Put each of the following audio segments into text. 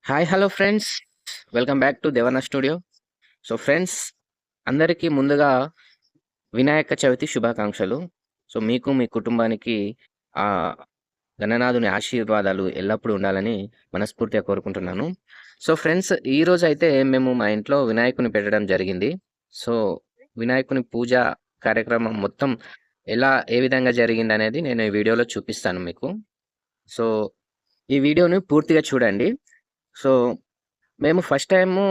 Hi hello friends, welcome back to Devanna studio. So friends, అందరికీ ముందుగా వినాయక చవితి శుభాకాంక్షలు. సో మీకు మీ కుటుంబానికి ఆ గణనాథుని ఆశీర్వాదాలు ఎల్లప్పుడూ ఉండాలని మనస్ఫూర్తిగా కోరుకుంటున్నాను. సో ఫ్రెండ్స్, ఈరోజు అయితే మేము మా ఇంట్లో వినాయకుని పెట్టడం జరిగింది. సో వినాయకుని పూజ కార్యక్రమం మొత్తం ఏ విధంగా జరిగింది అనేది నేను ఈ వీడియోలో చూపిస్తాను మీకు. సో ఈ వీడియోని పూర్తిగా చూడండి. సో మేము ఫస్ట్ టైము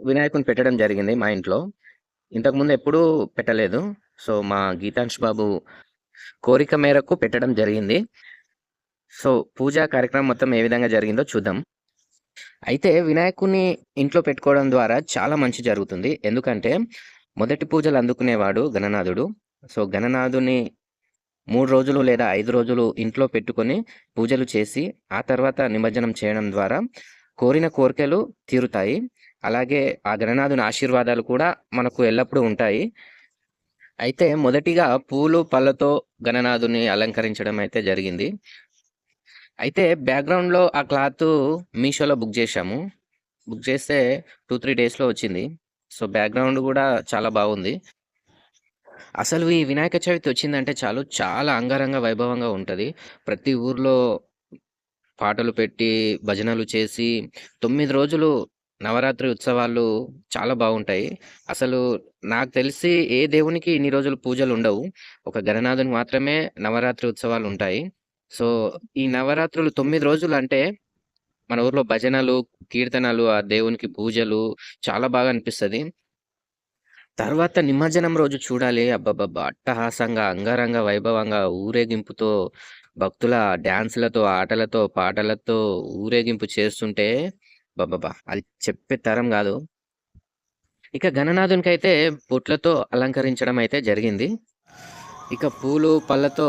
వినాయకుడిని పెట్టడం జరిగింది మా ఇంట్లో. ఇంతకుముందు ఎప్పుడూ పెట్టలేదు. సో మా గీతాంష్ బాబు కోరిక మేరకు పెట్టడం జరిగింది. సో పూజా కార్యక్రమం మొత్తం ఏ విధంగా జరిగిందో చూద్దాం. అయితే వినాయకుడిని ఇంట్లో పెట్టుకోవడం ద్వారా చాలా మంచి జరుగుతుంది. ఎందుకంటే మొదటి పూజలు అందుకునేవాడు గణనాథుడు. సో గణనాథుని 3 రోజులు లేదా 5 రోజులు ఇంట్లో పెట్టుకొని పూజలు చేసి, ఆ తర్వాత నిమజ్జనం చేయడం ద్వారా కోరిన కోరికలు తీరుతాయి. అలాగే ఆ గణనాథుని ఆశీర్వాదాలు కూడా మనకు ఎల్లప్పుడూ ఉంటాయి. అయితే మొదటిగా పూలు, పళ్ళతో గణనాథుని అలంకరించడం అయితే జరిగింది. అయితే బ్యాక్‌గ్రౌండ్‌లో ఆ క్లాతు మీషోలో బుక్ చేశాము. బుక్ చేస్తే 2, 3 డేస్‌లో వచ్చింది. సో బ్యాక్‌గ్రౌండ్ కూడా చాలా బాగుంది. అసలు ఈ వినాయక చవితి వచ్చిందంటే చాలు చాలా అంగరంగ వైభవంగా ఉంటది. ప్రతి ఊర్లో పాటలు పెట్టి, భజనలు చేసి 9 రోజులు నవరాత్రి ఉత్సవాలు చాలా బాగుంటాయి. అసలు నాకు తెలిసి ఏ దేవునికి ఇన్ని రోజులు పూజలుండవు. ఒక గణనాథునికి మాత్రమే నవరాత్రి ఉత్సవాలుంటాయి. సో, ఈ నవరాత్రులు 9 రోజులంటే మన ఊర్లో భజనలు, కీర్తనలు, ఆ దేవునికి పూజలు చాలా బాగా అనిపిస్తది. తర్వాత నిమజ్జనం రోజు చూడాలి. అబ్బబ్బబ్బా! అట్టహాసంగా, అంగరంగ వైభవంగా ఊరేగింపుతో, భక్తుల డాన్స్‌లతో, ఆటలతో, పాటలతో ఊరేగింపు చేస్తుంటే అబ్బబ్బబ్బా! అది చెప్పే తరం గాదు. ఇక గణనాథునికైతే బొట్లతో అలంకరించడం అయితే జరిగింది. ఇక పూలు, పళ్ళతో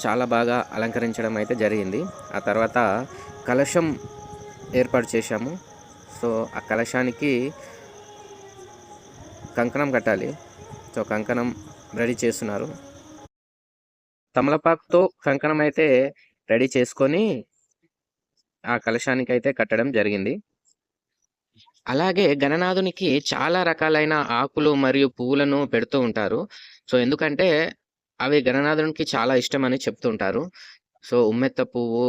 చాలా బాగా అలంకరించడం అయితే జరిగింది. ఆ తర్వాత కలశం ఏర్పాటు చేశాము. సో, ఆ కలశానికి కంకణం కట్టాలి. సో, కంకణం రెడీ చేస్తున్నారు. తమలపాకుతో కంకణం అయితే రెడీ చేసుకొని, ఆ కలశానికైతే కట్టడం జరిగింది. అలాగే గణనాథునికి చాలా రకాలైన ఆకులు మరియు పువ్వులను పెడుతూ ఉంటారు. సో, ఎందుకంటే అవి గణనాథునికి చాలా ఇష్టమని చెప్తుంటారు. సో, ఉమ్మెత్త పువ్వు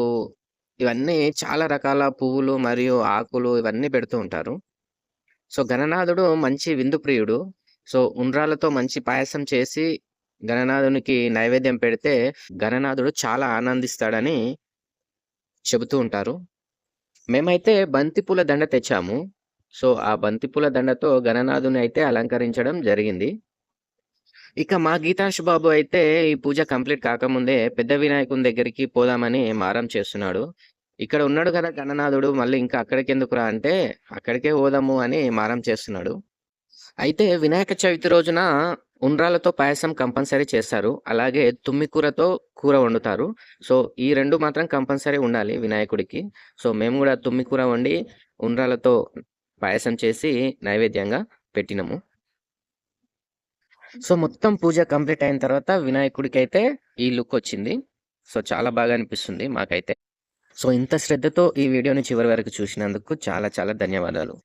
ఇవన్నీ చాలా రకాల పువ్వులు మరియు ఆకులు ఇవన్నీ పెడుతూ ఉంటారు. సో, గణనాథుడు మంచి విందు ప్రియుడు. సో, ఉండ్రాళ్ళతో మంచి పాయసం చేసి గణనాథునికి నైవేద్యం పెడితే గణనాథుడు చాలా ఆనందిస్తాడని చెబుతూ ఉంటారు. మేమైతే బంతిపూల దండ తెచ్చాము. సో, ఆ బంతిపూల దండతో గణనాథుని అయితే అలంకరించడం జరిగింది. ఇక మా గీతాంష్ బాబు అయితే ఈ పూజ కంప్లీట్ కాకముందే పెద్ద వినాయకుని దగ్గరికి పోదామని మారం చేస్తున్నాడు. ఇక్కడ ఉన్నాడు కదా గణనాథుడు, మళ్ళీ ఇంకా అక్కడికెందుకురా అంటే, అక్కడికే పోదాము అని మారం చేస్తున్నాడు. అయితే వినాయక చవితి రోజున ఉండ్రాళ్ళతో పాయసం కంపల్సరీ చేస్తారు. అలాగే తుమ్మికూరతో కూర వండుతారు. సో, ఈ 2 మాత్రం కంపల్సరీ ఉండాలి వినాయకుడికి. సో, మేము గూడా తుమ్మికూర వండి, ఉండ్రాళ్ళతో పాయసం చేసి నైవేద్యంగా పెట్టినము. సో, మొత్తం పూజ కంప్లీట్ అయిన తర్వాత వినాయకుడికైతే ఈ లుకొచ్చింది. సో, చాలా బాగా అనిపిస్తుంది మాకైతే. సో, ఇంత శ్రద్ధతో ఈ వీడియోని చివరి వరకు చూసినందుకు చాలా చాలా ధన్యవాదాలు.